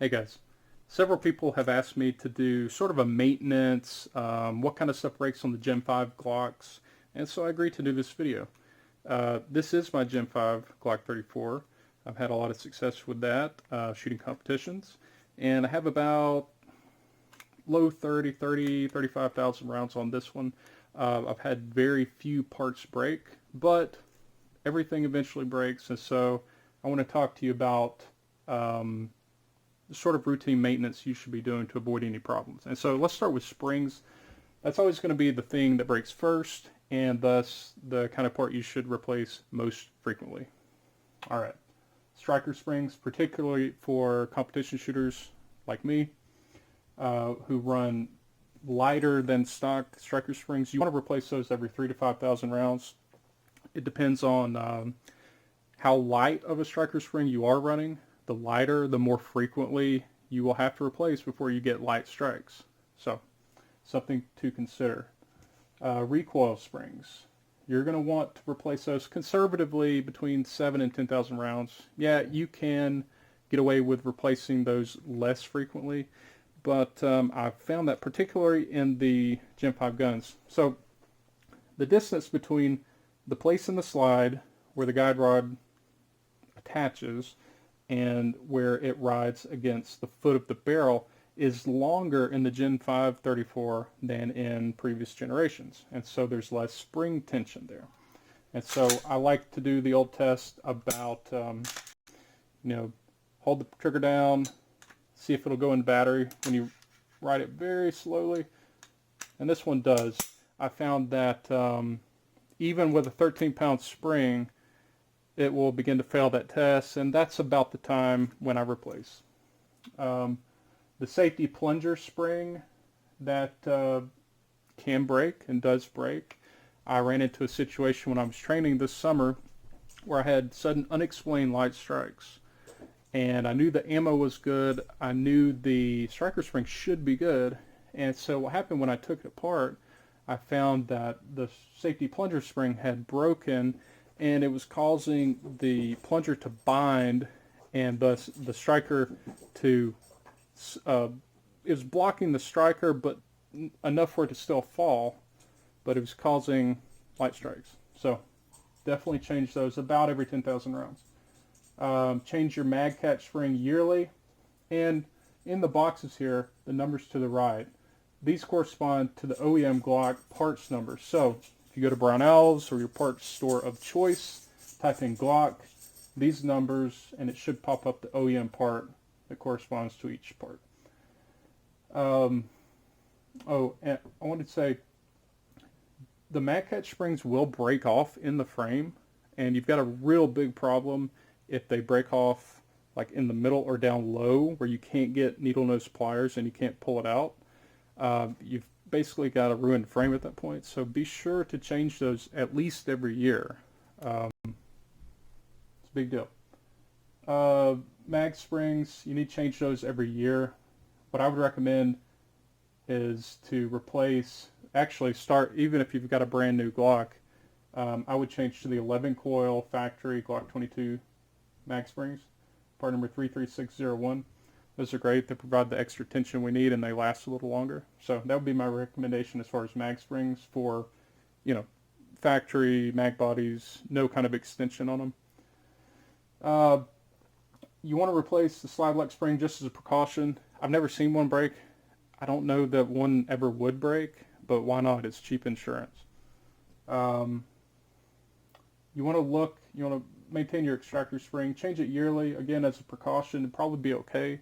Hey guys, several people have asked me to do sort of a maintenance, what kind of stuff breaks on the Gen 5 Glocks, and so I agreed to do this video. This is my Gen 5 Glock 34. I've had a lot of success with that, shooting competitions, and I have about low 35,000 rounds on this one. I've had very few parts break, but everything eventually breaks, and so I want to talk to you about the sort of routine maintenance you should be doing to avoid any problems. And so let's start with springs. That's always going to be the thing that breaks first, and thus the kind of part you should replace most frequently. All right, striker springs, particularly for competition shooters like me, who run lighter than stock striker springs, you want to replace those every 3 to 5,000 rounds. It depends on how light of a striker spring you are running. The lighter, the more frequently you will have to replace before you get light strikes. So, something to consider. Recoil springs. You're going to want to replace those conservatively between 7 and 10,000 rounds. Yeah, you can get away with replacing those less frequently, but I've found that particularly in the Gen 5 guns. So, the distance between the place in the slide where the guide rod attaches and where it rides against the foot of the barrel is longer in the Gen 5 34 than in previous generations. And so there's less spring tension there. And so I like to do the old test about, hold the trigger down, see if it'll go in battery when you ride it very slowly. And this one does. I found that even with a 13-pound spring, it will begin to fail that test, and that's about the time when I replace. The safety plunger spring that can break and does break. I ran into a situation when I was training this summer where I had sudden unexplained light strikes, and I knew the ammo was good. I knew the striker spring should be good, and so what happened when I took it apart, I found that the safety plunger spring had broken, and it was causing the plunger to bind, and thus the striker to, it was blocking the striker, but enough for it to still fall, but it was causing light strikes. So definitely change those about every 10,000 rounds. Change your mag catch spring yearly, and in the boxes here, the numbers to the right, these correspond to the OEM Glock parts numbers. So if you go to Brownells or your parts store of choice, type in Glock, these numbers, and it should pop up the OEM part that corresponds to each part. And I wanted to say, the mag catch springs will break off in the frame, and you've got a real big problem if they break off like in the middle or down low where you can't get needle nose pliers and you can't pull it out. You've basically got a ruined frame at that point, so be sure to change those at least every year. It's a big deal. Mag springs, you need to change those every year. What I would recommend is to replace, actually start, even if you've got a brand new Glock, I would change to the 11 coil factory Glock 22 mag springs, part number 33601. Those are great. They provide the extra tension we need, and they last a little longer. So that would be my recommendation as far as mag springs for, factory mag bodies, no kind of extension on them. You want to replace the slide lock spring just as a precaution. I've never seen one break. I don't know that one ever would break, but why not? It's cheap insurance. You want to maintain your extractor spring. Change it yearly, again, as a precaution. It'd probably be okay,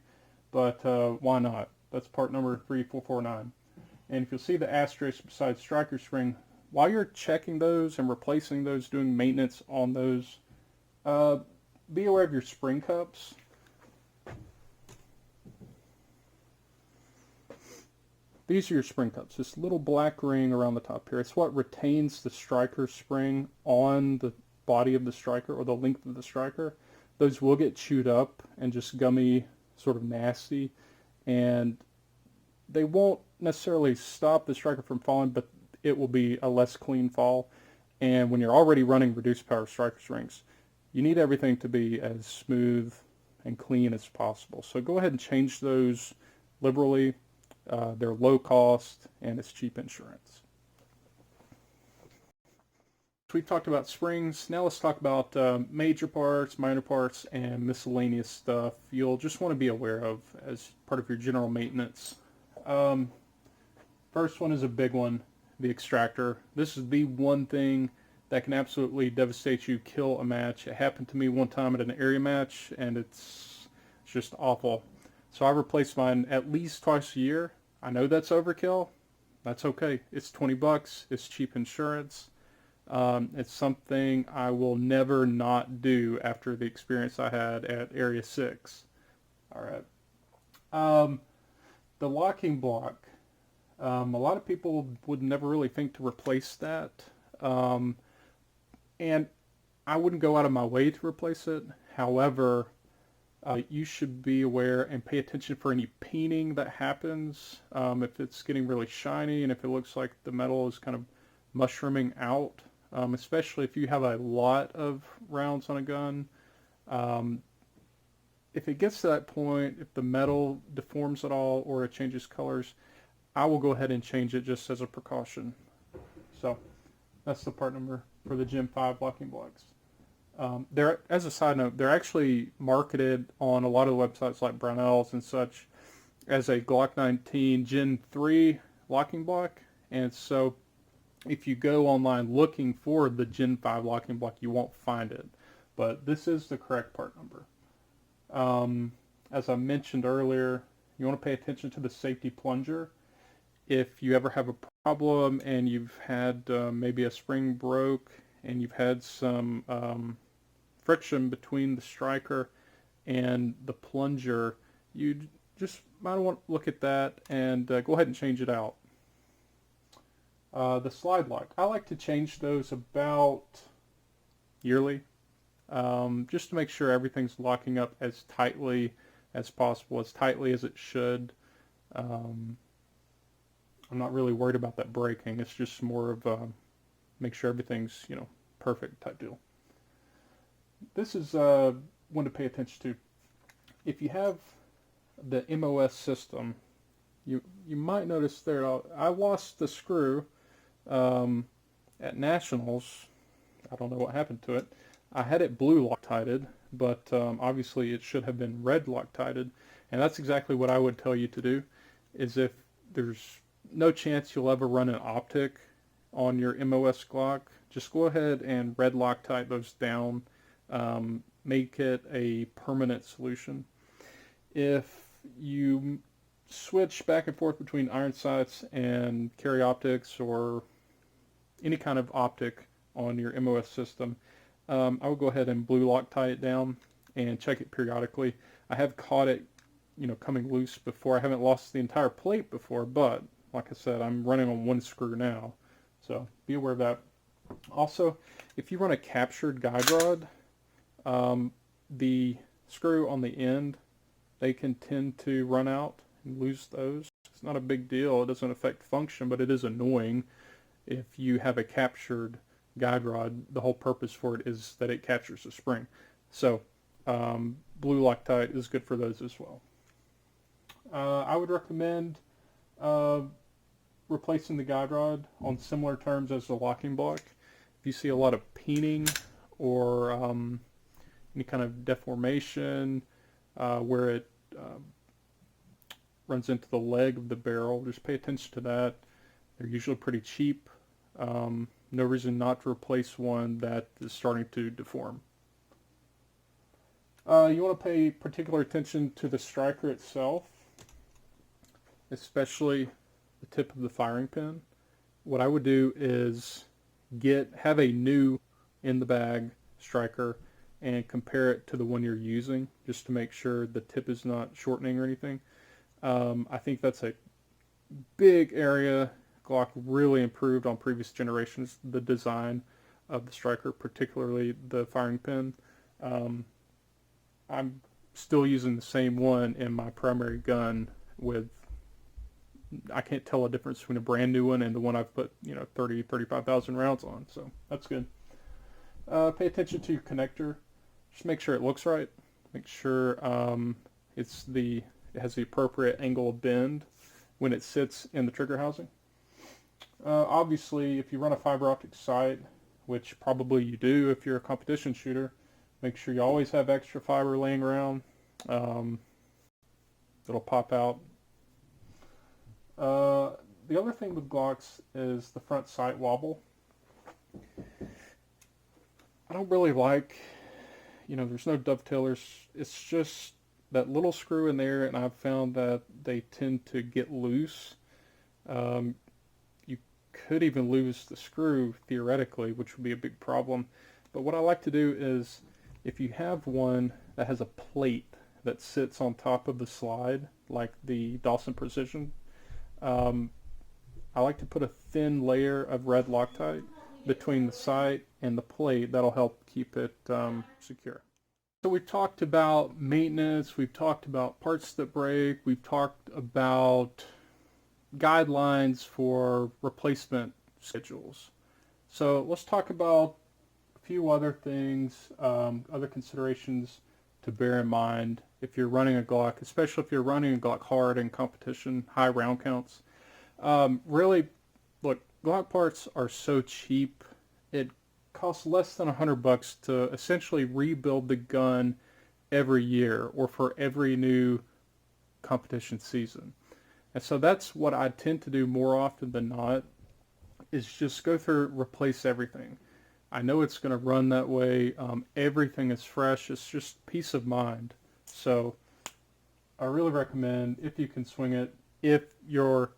but why not? That's part number 3449. And if you'll see the asterisk beside striker spring, while you're checking those and replacing those, doing maintenance on those, be aware of your spring cups. These are your spring cups. This little black ring around the top here. It's what retains the striker spring on the body of the striker or the length of the striker. Those will get chewed up and just gummy, sort of nasty, and they won't necessarily stop the striker from falling, but it will be a less clean fall. And when you're already running reduced power striker strings, you need everything to be as smooth and clean as possible. So go ahead and change those liberally. They're low cost and it's cheap insurance. So we've talked about springs. Now let's talk about major parts, minor parts, and miscellaneous stuff you'll just want to be aware of as part of your general maintenance. First one is a big one, the extractor. This is the one thing that can absolutely devastate you, kill a match. It happened to me one time at an area match, and it's just awful. So I replace mine at least twice a year. I know that's overkill. That's okay. It's 20 bucks. It's cheap insurance. It's something I will never not do after the experience I had at Area 6. All right. The locking block. A lot of people would never really think to replace that. And I wouldn't go out of my way to replace it. However, you should be aware and pay attention for any painting that happens. If it's getting really shiny and if it looks like the metal is kind of mushrooming out. Especially if you have a lot of rounds on a gun. If it gets to that point, if the metal deforms at all or it changes colors, I will go ahead and change it just as a precaution. So that's the part number for the Gen 5 locking blocks. They're, as a side note, they're actually marketed on a lot of the websites like Brownells and such as a Glock 19 Gen 3 locking block. And so if you go online looking for the Gen 5 locking block, you won't find it. But this is the correct part number. As I mentioned earlier, you want to pay attention to the safety plunger. If you ever have a problem and you've had maybe a spring broke and you've had some friction between the striker and the plunger, you just might want to look at that and go ahead and change it out. The slide lock. I like to change those about yearly, just to make sure everything's locking up as tightly as possible, as tightly as it should. I'm not really worried about that breaking. It's just more of make sure everything's, perfect type deal. This is one to pay attention to. If you have the MOS system, you might notice there, I lost the screw at Nationals. I don't know what happened to it. I had it blue Loctited, but obviously it should have been red Loctited, and that's exactly what I would tell you to do, is if there's no chance you'll ever run an optic on your MOS Glock, just go ahead and red Loctite those down, make it a permanent solution. If you switch back and forth between iron sights and carry optics or any kind of optic on your MOS system, I will go ahead and blue Loctite it down and check it periodically. I have caught it, coming loose before. I haven't lost the entire plate before, but like I said, I'm running on one screw now, so be aware of that. Also, if you run a captured guide rod, the screw on the end, they can tend to run out and lose those. It's not a big deal. It doesn't affect function, but it is annoying if you have a captured guide rod. The whole purpose for it is that it captures the spring. So blue Loctite is good for those as well. I would recommend replacing the guide rod on similar terms as the locking block. If you see a lot of peening or any kind of deformation where it runs into the leg of the barrel, just pay attention to that. They're usually pretty cheap. No reason not to replace one that is starting to deform. You want to pay particular attention to the striker itself, especially the tip of the firing pin. What I would do is have a new in the bag striker and compare it to the one you're using, just to make sure the tip is not shortening or anything. I think that's a big area. Glock really improved on previous generations, the design of the striker, particularly the firing pin. I'm still using the same one in my primary gun with, I can't tell a difference between a brand new one and the one I've put 35,000 rounds on, so that's good. Pay attention to your connector. Just make sure it looks right. Make sure it has the appropriate angle of bend when it sits in the trigger housing. Obviously, if you run a fiber optic sight, which probably you do if you're a competition shooter, make sure you always have extra fiber laying around. It'll pop out. The other thing with Glocks is the front sight wobble. I don't really like, there's no dovetailers. It's just that little screw in there, and I've found that they tend to get loose. You could even lose the screw theoretically, which would be a big problem. But what I like to do is, if you have one that has a plate that sits on top of the slide, like the Dawson Precision, I like to put a thin layer of red Loctite between the sight and the plate. That'll help keep it secure. So we've talked about maintenance, we've talked about parts that break, we've talked about guidelines for replacement schedules. So let's talk about a few other things, other considerations to bear in mind if you're running a Glock, especially if you're running a Glock hard in competition, high round counts. Really, look, Glock parts are so cheap. It costs less than $100 to essentially rebuild the gun every year or for every new competition season. And so that's what I tend to do more often than not, is just go through, replace everything. I know it's going to run that way. Everything is fresh. It's just peace of mind. So I really recommend, if you can swing it, if your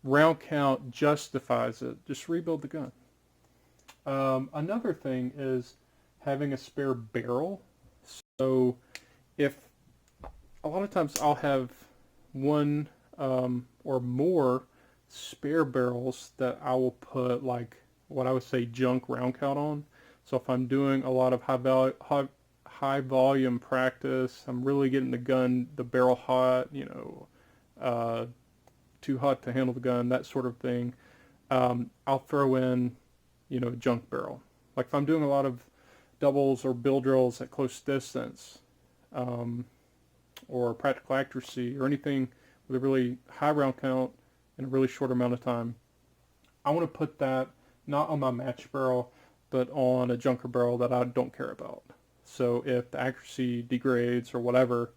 round count justifies it, just rebuild the gun. Another thing is having a spare barrel. So if a lot of times I'll have one or more spare barrels that I will put like what I would say junk round count on. So if I'm doing a lot of high volume practice, I'm really getting the barrel hot, too hot to handle the gun, that sort of thing, I'll throw in, a junk barrel. Like if I'm doing a lot of doubles or bill drills at close distance, or practical accuracy, or anything with a really high round count in a really short amount of time, I want to put that not on my match barrel, but on a junker barrel that I don't care about. So if the accuracy degrades or whatever,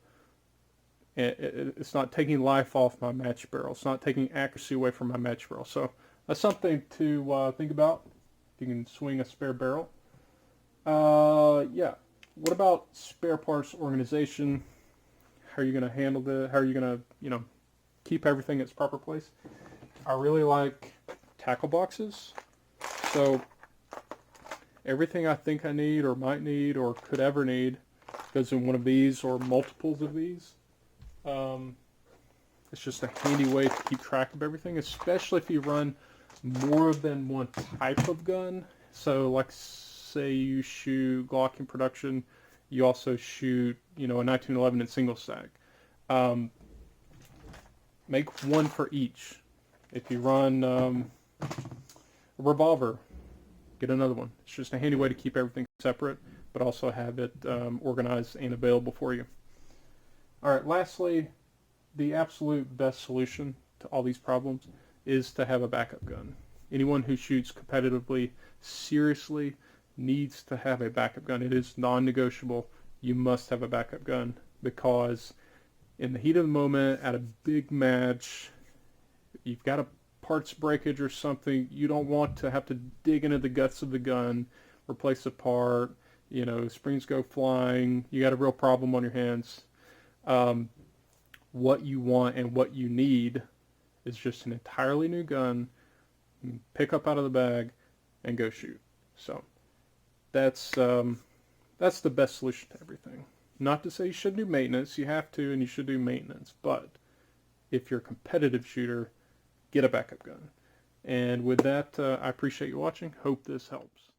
it's not taking life off my match barrel. It's not taking accuracy away from my match barrel. So that's something to think about if you can swing a spare barrel. Yeah. What about spare parts organization? How are you going to handle that? How are you going to, keep everything in its proper place? I really like tackle boxes. So everything I think I need or might need or could ever need goes in one of these or multiples of these. It's just a handy way to keep track of everything, especially if you run more than one type of gun. So like say you shoot Glock in production, you also shoot, a 1911 in single stack. Make one for each. If you run a revolver, get another one. It's just a handy way to keep everything separate, but also have it organized and available for you. All right, lastly, the absolute best solution to all these problems is to have a backup gun. Anyone who shoots competitively seriously needs to have a backup gun. It is non-negotiable. You must have a backup gun, because in the heat of the moment, at a big match, you've got a parts breakage or something, you don't want to have to dig into the guts of the gun, replace a part, springs go flying, you got a real problem on your hands. What you want and what you need is just an entirely new gun, pick up out of the bag, and go shoot. So that's the best solution to everything. Not to say you shouldn't do maintenance. You have to, and you should do maintenance. But if you're a competitive shooter, get a backup gun. And with that, I appreciate you watching. Hope this helps.